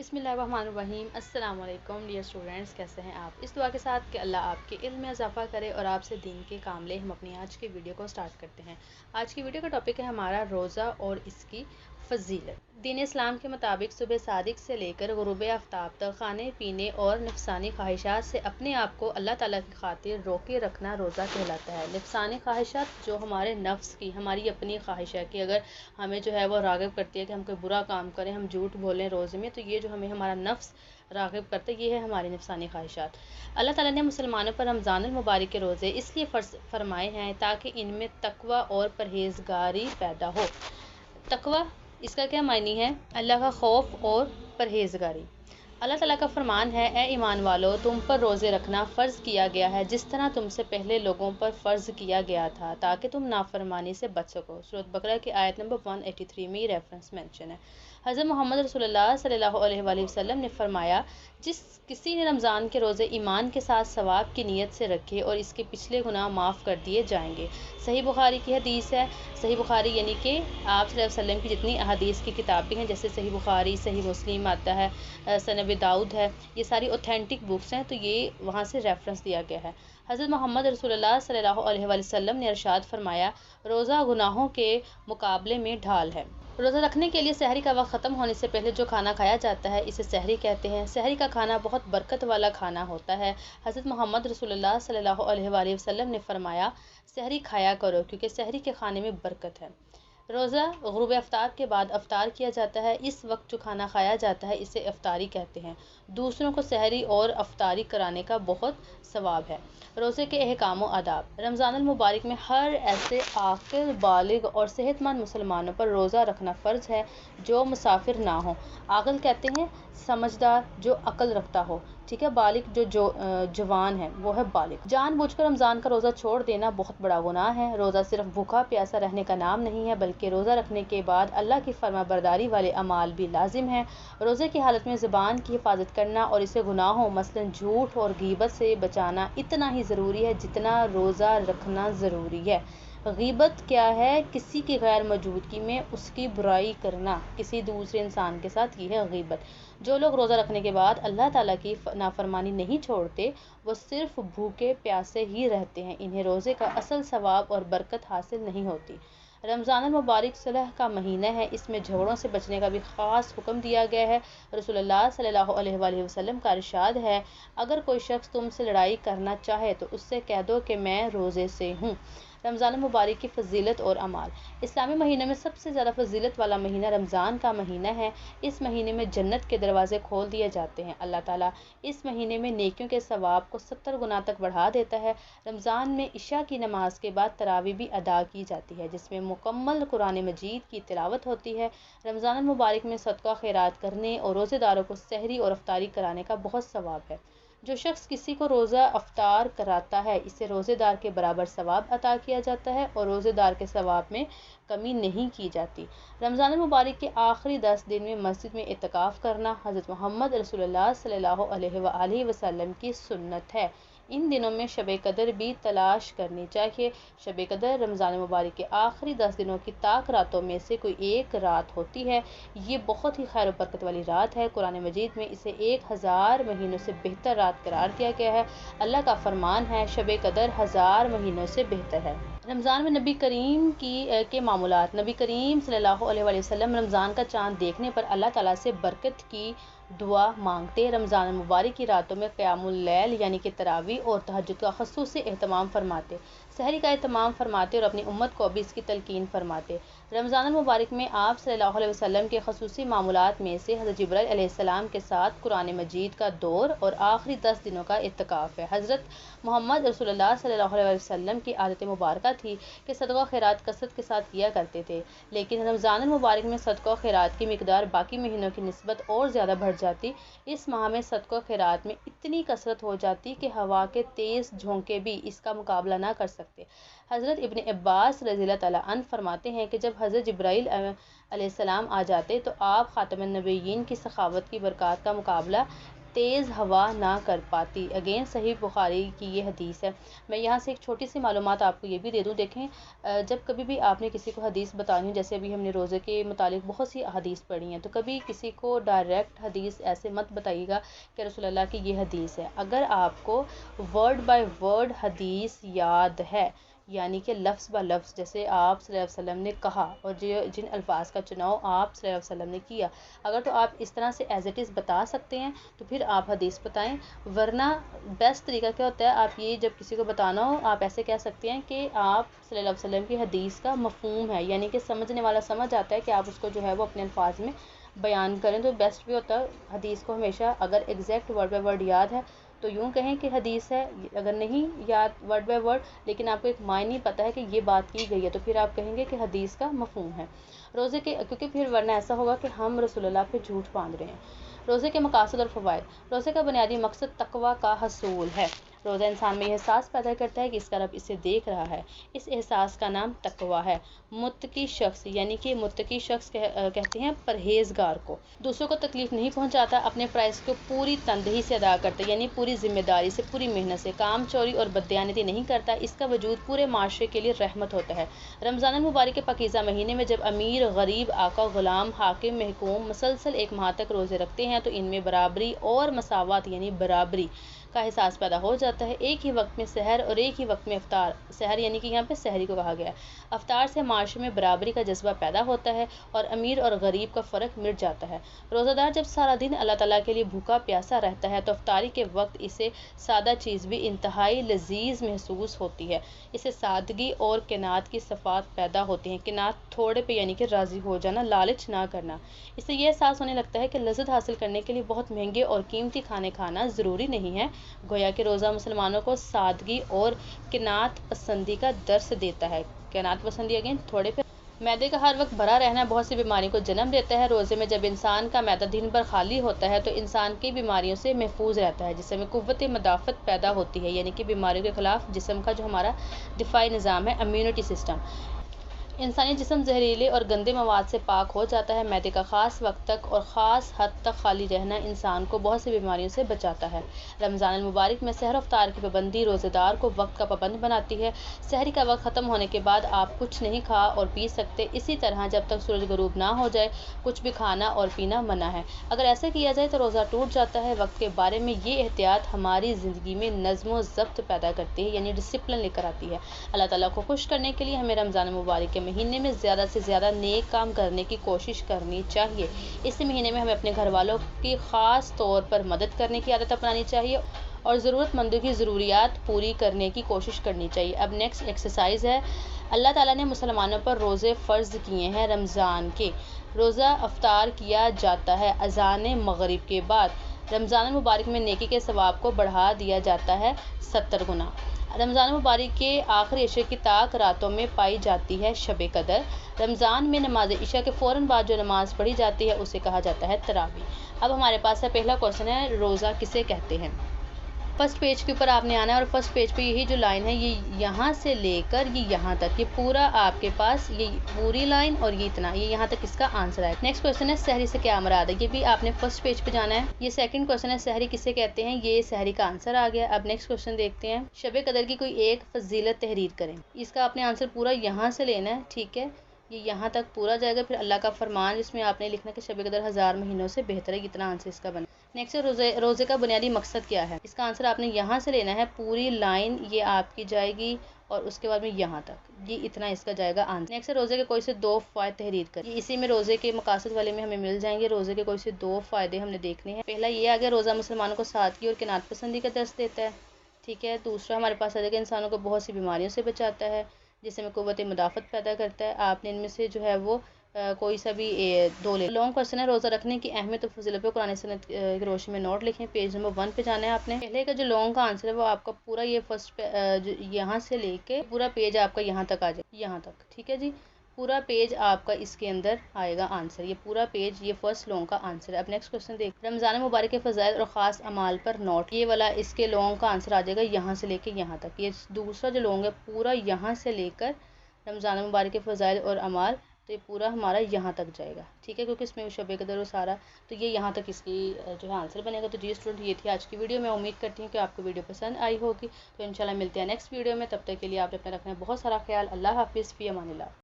بسم اللہ الرحمن الرحیم۔ السلام علیکم ڈیئر اسٹوڈنٹس، کیسے ہیں آپ؟ اس دعا کے ساتھ کہ اللہ آپ کے علم میں اضافہ کرے اور آپ سے دین کے کام لے، ہم اپنی آج کی ویڈیو کو سٹارٹ کرتے ہیں۔ آج کی ویڈیو کا ٹاپک ہے ہمارا روزہ اور اس کی فضیلت۔ دین اسلام کے مطابق صبح صادق سے لے کر غروب آفتاب تک کھانے پینے اور نفسانی خواہشات سے اپنے آپ کو اللہ تعالیٰ کی خاطر روکے رکھنا روزہ کہلاتا ہے۔ نفسانی خواہشات جو ہمارے نفس کی، ہماری اپنی خواہش ہے کہ اگر ہمیں جو ہے وہ راغب کرتی ہے کہ ہم کوئی برا کام کریں، ہم جھوٹ بولیں روزے میں، تو یہ جو ہمیں ہمارا نفس راغب کرتا ہے، یہ ہے ہماری نفسانی خواہشات۔ اللہ تعالیٰ نے مسلمانوں پر رمضان المبارک کے روزے اس لیے فرض فرمائے ہیں تاکہ ان میں تقوی اور پرہیزگاری پیدا ہو۔ تقوی اس کا کیا معنی ہے؟ اللہ کا خوف اور پرہیزگاری۔ اللہ تعالیٰ کا فرمان ہے، اے ایمان والو، تم پر روزے رکھنا فرض کیا گیا ہے جس طرح تم سے پہلے لوگوں پر فرض کیا گیا تھا تاکہ تم نافرمانی سے بچ سکو۔ سورۃ بقرہ کی آیت نمبر 183 میں یہ ریفرنس مینشن ہے۔ حضرت محمد رسول اللہ صلی اللہ علیہ وآلہ وسلم نے فرمایا، جس کسی نے رمضان کے روزے ایمان کے ساتھ ثواب کی نیت سے رکھے اور اس کے پچھلے گناہ معاف کر دیے جائیں گے۔ صحیح بخاری کی حدیث ہے۔ صحیح بخاری یعنی کہ آپ صلی اللہ علیہ وسلم کی جتنی احادیث کی کتابیں ہیں، جیسے صحیح بخاری، صحیح مسلم آتا ہے، سنن ابی داؤد ہے، یہ ساری اوتھینٹک بکس ہیں، تو یہ وہاں سے ریفرنس دیا گیا ہے۔ حضرت محمد رسول اللہ صلی اللہ علیہ وآلہ وسلم نے ارشاد فرمایا، روزہ گناہوں کے مقابلے میں ڈھال ہے۔ روزہ رکھنے کے لیے سحری کا وقت ختم ہونے سے پہلے جو کھانا کھایا جاتا ہے اسے سحری کہتے ہیں۔ سحری کا کھانا بہت برکت والا کھانا ہوتا ہے۔ حضرت محمد رسول اللہ صلی اللہ علیہ وآلہ وسلم نے فرمایا، سحری کھایا کرو کیونکہ سحری کے کھانے میں برکت ہے۔ روزہ غروب آفتاب کے بعد افطار کیا جاتا ہے۔ اس وقت جو کھانا کھایا جاتا ہے اسے افطاری کہتے ہیں۔ دوسروں کو سحری اور افطاری کرانے کا بہت ثواب ہے۔ روزے کے احکام و آداب۔ رمضان المبارک میں ہر ایسے عاقل، بالغ اور صحت مند مسلمانوں پر روزہ رکھنا فرض ہے جو مسافر نہ ہوں۔ عاقل کہتے ہیں سمجھدار، جو عقل رکھتا ہو، ٹھیک ہے۔ بالغ جو جوان ہے وہ ہے بالغ۔ جان بوجھ کر رمضان کا روزہ چھوڑ دینا بہت بڑا گناہ ہے۔ روزہ صرف بھوکا پیاسا رہنے کا نام نہیں ہے بلکہ روزہ رکھنے کے بعد اللہ کی فرما برداری والے اعمال بھی لازم ہیں۔ روزے کی حالت میں زبان کی حفاظت کرنا اور اسے گناہوں مثلاً جھوٹ اور غیبت سے بچانا اتنا ہی ضروری ہے جتنا روزہ رکھنا ضروری ہے۔ غیبت کیا ہے؟ کسی کی غیر موجودگی میں اس کی برائی کرنا، کسی دوسرے انسان کے ساتھ، یہ ہے غیبت۔ جو لوگ روزہ رکھنے کے بعد اللہ تعالیٰ کی نافرمانی نہیں چھوڑتے وہ صرف بھوکے پیاسے ہی رہتے ہیں، انہیں روزے کا اصل ثواب اور برکت حاصل نہیں ہوتی۔ رمضان المبارک صلح کا مہینہ ہے، اس میں جھگڑوں سے بچنے کا بھی خاص حکم دیا گیا ہے۔ رسول اللہ صلی اللہ علیہ وآلہ وسلم کا ارشاد ہے، اگر کوئی شخص تم سے لڑائی کرنا چاہے تو اس سے کہہ دو کہ میں روزے سے ہوں۔ رمضان المبارک کی فضیلت اور اعمال۔ اسلامی مہینوں میں سب سے زیادہ فضیلت والا مہینہ رمضان کا مہینہ ہے۔ اس مہینے میں جنت کے دروازے کھول دیے جاتے ہیں۔ اللہ تعالیٰ اس مہینے میں نیکیوں کے ثواب کو 70 گنا تک بڑھا دیتا ہے۔ رمضان میں عشاء کی نماز کے بعد تراویح بھی ادا کی جاتی ہے جس میں مکمل قرآن مجید کی تلاوت ہوتی ہے۔ رمضان المبارک میں صدقہ خیرات کرنے اور روزے داروں کو سحری اور افطاری کرانے کا بہت ثواب ہے۔ جو شخص کسی کو روزہ افطار کراتا ہے اسے روزے دار کے برابر ثواب عطا کیا جاتا ہے اور روزے دار کے ثواب میں کمی نہیں کی جاتی۔ رمضان المبارک کے آخری 10 دن میں مسجد میں اعتکاف کرنا حضرت محمد رسول اللہ صلی اللہ علیہ وآلہ وسلم کی سنت ہے۔ ان دنوں میں شب قدر بھی تلاش کرنی چاہیے۔ شب قدر رمضان المبارک کے آخری 10 دنوں کی طاق راتوں میں سے کوئی ایک رات ہوتی ہے۔ یہ بہت ہی خیر و برکت والی رات ہے۔ قرآن مجید میں اسے 1000 مہینوں سے بہتر رات قرار دیا گیا ہے۔ اللہ کا فرمان ہے، شب قدر 1000 مہینوں سے بہتر ہے۔ رمضان میں نبی کریم کے معمولات۔ نبی کریم صلی اللہ علیہ وآلہ وسلم رمضان کا چاند دیکھنے پر اللہ تعالیٰ سے برکت کی دعا مانگتے۔ رمضان المبارک کی راتوں میں قیام اللیل یعنی کہ تراویح اور تہجد کا خصوصی اہتمام فرماتے، سحری کا اہتمام فرماتے اور اپنی امت کو بھی اس کی تلقین فرماتے۔ رمضان المبارک میں آپ صلی اللہ علیہ وسلم کے خصوصی معمولات میں سے حضرت جبرائیل علیہ السلام کے ساتھ قرآن مجید کا دور اور آخری 10 دنوں کا اعتکاف ہے۔ حضرت محمد رسول اللہ صلی اللہ علیہ وسلم کی عادت مبارکہ تھی کہ صدقہ خیرات کثرت کے ساتھ کیا کرتے تھے، لیکن رمضان المبارک میں صدقہ خیرات کی مقدار باقی مہینوں کی نسبت اور زیادہ بڑھ جاتی۔ اس ماہ میں صدقہ خیرات میں اتنی کثرت ہو جاتی کہ ہوا کے تیز جھونکے بھی اس کا مقابلہ نہ کر سکتے۔ حضرت ابن عباس رضی اللہ تعالیٰ عنہ فرماتے ہیں کہ جب حضرت جبرائیل علیہ السلام آ جاتے تو آپ خاتم النبیین کی سخاوت کی برکات کا مقابلہ تیز ہوا نہ کر پاتی۔ اگین صحیح بخاری کی یہ حدیث ہے۔ میں یہاں سے ایک چھوٹی سی معلومات آپ کو یہ بھی دے دوں، دیکھیں جب کبھی بھی آپ نے کسی کو حدیث بتانی، جیسے ابھی ہم نے روزے کے متعلق بہت سی حدیث پڑھی ہیں، تو کبھی کسی کو ڈائریکٹ حدیث ایسے مت بتائیے گا کہ رسول اللہ کی یہ حدیث ہے۔ اگر آپ کو ورڈ بائی ورڈ حدیث یاد ہے، یعنی کہ لفظ با لفظ جیسے آپ صلی اللہ علیہ وسلم نے کہا اور جن الفاظ کا چناؤ آپ صلی اللہ علیہ وسلم نے کیا، اگر تو آپ اس طرح سے ایز اٹ از بتا سکتے ہیں تو پھر آپ حدیث بتائیں، ورنہ بیسٹ طریقہ کیا ہوتا ہے، آپ یہ جب کسی کو بتانا ہو آپ ایسے کہہ سکتے ہیں کہ آپ صلی اللہ علیہ وسلم کی حدیث کا مفہوم ہے، یعنی کہ سمجھنے والا سمجھ آتا ہے کہ آپ اس کو جو ہے وہ اپنے الفاظ میں بیان کریں، تو بیسٹ بھی ہوتا ہے۔ حدیث کو ہمیشہ اگر ایگزیکٹ ورڈ بائی ورڈ یاد ہے تو یوں کہیں کہ حدیث ہے، اگر نہیں یاد ورڈ بائی ورڈ لیکن آپ کو ایک معنی پتہ ہے کہ یہ بات کی گئی ہے تو پھر آپ کہیں گے کہ حدیث کا مفہوم ہے روزے کے، کیونکہ پھر ورنہ ایسا ہوگا کہ ہم رسول اللہ پہ جھوٹ باندھ رہے ہیں۔ روزے کے مقاصد اور فوائد۔ روزے کا بنیادی مقصد تقویٰ کا حصول ہے۔ روزہ انسان میں یہ احساس پیدا کرتا ہے کہ اس کا رب اسے دیکھ رہا ہے، اس احساس کا نام تقویٰ ہے۔ متقی شخص، یعنی کہ متقی شخص کہتے ہیں پرہیزگار کو، دوسروں کو تکلیف نہیں پہنچاتا، اپنے فرائض کو پوری تندہی سے ادا کرتا ہے، یعنی پوری ذمہ داری سے، پوری محنت سے، کام چوری اور بددیانتی نہیں کرتا، اس کا وجود پورے معاشرے کے لیے رحمت ہوتا ہے۔ رمضان المبارک کے پاکیزہ مہینے میں جب امیر، غریب، آقا، غلام، حاکم، محکوم مسلسل ایک ماہ تک روزے رکھتے ہیں تو ان میں برابری اور مساوات یعنی برابری کا احساس پیدا ہو جاتا ہے۔ ایک ہی وقت میں سحر اور ایک ہی وقت میں افطار، سحر یعنی کہ یہاں پہ سحری کو کہا گیا ہے، افطار سے معاشرے میں برابری کا جذبہ پیدا ہوتا ہے اور امیر اور غریب کا فرق مٹ جاتا ہے۔ روزہ دار جب سارا دن اللہ تعالیٰ کے لیے بھوکا پیاسا رہتا ہے تو افطاری کے وقت اسے سادہ چیز بھی انتہائی لذیذ محسوس ہوتی ہے، اسے سادگی اور قناعت کی صفات پیدا ہوتی ہیں۔ قناعت تھوڑے پہ یعنی کہ راضی ہو جانا، لالچ نہ کرنا، اس سے یہ احساس ہونے لگتا ہے کہ لذت حاصل کرنے کے لیے بہت مہنگے اور قیمتی کھانے کھانا ضروری نہیں ہے۔ گویا کہ روزہ مسلمانوں کو سادگی اور قناعت پسندی کا درس دیتا ہے۔ قناعت پسندی اگین تھوڑے پہ، معدے کا ہر وقت بھرا رہنا بہت سی بیماریوں کو جنم دیتا ہے۔ روزے میں جب انسان کا معدہ دن بھر خالی ہوتا ہے تو انسان کی بیماریوں سے محفوظ رہتا ہے، جسم میں قوت مدافعت پیدا ہوتی ہے، یعنی کہ بیماریوں کے خلاف جسم کا جو ہمارا دفاعی نظام ہے، امیونٹی سسٹم، انسانی جسم زہریلے اور گندے مواد سے پاک ہو جاتا ہے۔ معدے کا خاص وقت تک اور خاص حد تک خالی رہنا انسان کو بہت سی بیماریوں سے بچاتا ہے۔ رمضان المبارک میں سحر و افطار کی پابندی روزے دار کو وقت کا پابند بناتی ہے۔ سحری کا وقت ختم ہونے کے بعد آپ کچھ نہیں کھا اور پی سکتے، اسی طرح جب تک سورج غروب نہ ہو جائے کچھ بھی کھانا اور پینا منع ہے۔ اگر ایسا کیا جائے تو روزہ ٹوٹ جاتا ہے۔ وقت کے بارے میں یہ احتیاط ہماری زندگی میں نظم و ضبط پیدا کرتی ہے، یعنی ڈسپلن لے کر آتی ہے۔ اللہ تعالیٰ کو خوش کرنے کے لیے ہمیں رمضان المبارک کے مہینے میں زیادہ سے زیادہ نیک کام کرنے کی کوشش کرنی چاہیے۔ اس مہینے میں ہمیں اپنے گھر والوں کی خاص طور پر مدد کرنے کی عادت اپنانی چاہیے اور ضرورت مندوں کی ضروریات پوری کرنے کی کوشش کرنی چاہیے۔ اب نیکسٹ ایکسرسائز ہے۔ اللہ تعالیٰ نے مسلمانوں پر روزے فرض کیے ہیں رمضان کے۔ روزہ افطار کیا جاتا ہے اذان مغرب کے بعد۔ رمضان المبارک میں نیکی کے ثواب کو بڑھا دیا جاتا ہے 70 گنا۔ رمضان المبارک کے آخری عشرے کی طاق راتوں میں پائی جاتی ہے شب قدر۔ رمضان میں نماز عشاء کے فوراً بعد جو نماز پڑھی جاتی ہے اسے کہا جاتا ہے تراویح۔ اب ہمارے پاس ہے پہلا کوشچن ہے، روزہ کسے کہتے ہیں؟ فرسٹ پیج کے اوپر آپ نے آنا ہے اور فرسٹ پیج پہ یہی جو لائن ہے یہ یہاں سے لے کر یہ یہاں تک، یہ پورا آپ کے پاس یہ پوری لائن اور یہ اتنا، یہ یہاں تک اس کا آنسر ہے۔ نیکسٹ کوشچن ہے سحری سے کیا مراد ہے؟ یہ بھی آپ نے فرسٹ پیج پہ جانا ہے۔ یہ سیکنڈ کوشچن ہے سحری کسے کہتے ہیں؟ یہ سحری کا آنسر آ گیا۔ اب نیکسٹ کوشچن دیکھتے ہیں، شب قدر کی کوئی ایک فضیلت تحریر کریں۔ اس کا آپ نے آنسر پورا یہاں سے لینا ہے، ٹھیک ہے، یہ یہاں تک پورا جائے گا، پھر اللہ کا فرمان جس میں آپ نے لکھنا کہ شب قدر 1000 مہینوں سے بہتر ہے، اتنا آنسر اس کا بنا۔ نیکسٹ روزے کا بنیادی مقصد کیا ہے؟ اس کا آنسر آپ نے یہاں سے لینا ہے، پوری لائن یہ آپ کی جائے گی اور اس کے بعد میں یہاں تک، یہ اتنا اس کا جائے گا آنسر۔ نیکسٹ روزے کے کوئی سے 2 فوائد تحریر کریں۔ اسی میں روزے کے مقاصد والے میں ہمیں مل جائیں گے، روزے کے کوئی سے 2 فائدے ہم نے دیکھنے ہیں۔ پہلا یہ آ گیا روزہ مسلمانوں کو سادگی اور قناعت پسندی کا درس دیتا ہے، ٹھیک ہے۔ دوسرا ہمارے پاس آ جائے گا انسانوں کو بہت سی بیماریوں سے بچاتا ہے، جس میں قوت مدافعت پیدا کرتا ہے۔ آپ نے ان میں سے جو ہے وہ کوئی سا بھی 2 لے۔ لانگ کوشچن ہے، روزہ رکھنے کی اہمیت اور فضیلت پہ قرآن سنت کی روشنی میں نوٹ لکھیں۔ پیج نمبر 1 پہ جانا ہے آپ نے۔ پہلے کا جو لانگ کا آنسر ہے وہ آپ کا پورا یہ فرسٹ یہاں سے لے کے پورا پیج آپ کا یہاں تک آ جائے، یہاں تک، ٹھیک ہے جی، پورا پیج آپ کا اس کے اندر آئے گا آنسر، یہ پورا پیج یہ فرسٹ لانگ کا آنسر ہے۔ اب نیکسٹ کوشچن دیکھ، رمضان مبارک کے فضائل اور خاص اعمال پر نوٹ، یہ والا اس کے لانگ کا آنسر آ جائے گا یہاں سے لے کے یہاں تک۔ یہ دوسرا جو لانگ ہے پورا یہاں سے لے کر رمضان مبارک کے فضائل اور اعمال تو یہ پورا ہمارا یہاں تک جائے گا، ٹھیک ہے، کیونکہ اس میں شب قدر و سارا، تو یہ یہاں تک اس کی جو ہے آنسر بنے گا۔ تو جی اسٹوڈنٹ، یہ تھی آج کی ویڈیو، میں امید کرتی ہوں کہ آپ کو ویڈیو پسند آئی ہوگی۔ تو انشاءاللہ ملتے ہیں نیکسٹ ویڈیو میں، تب تک کے لیے آپ اپنا رکھنا ہے بہت سارا خیال۔ اللہ حافظ، فی امان اللہ۔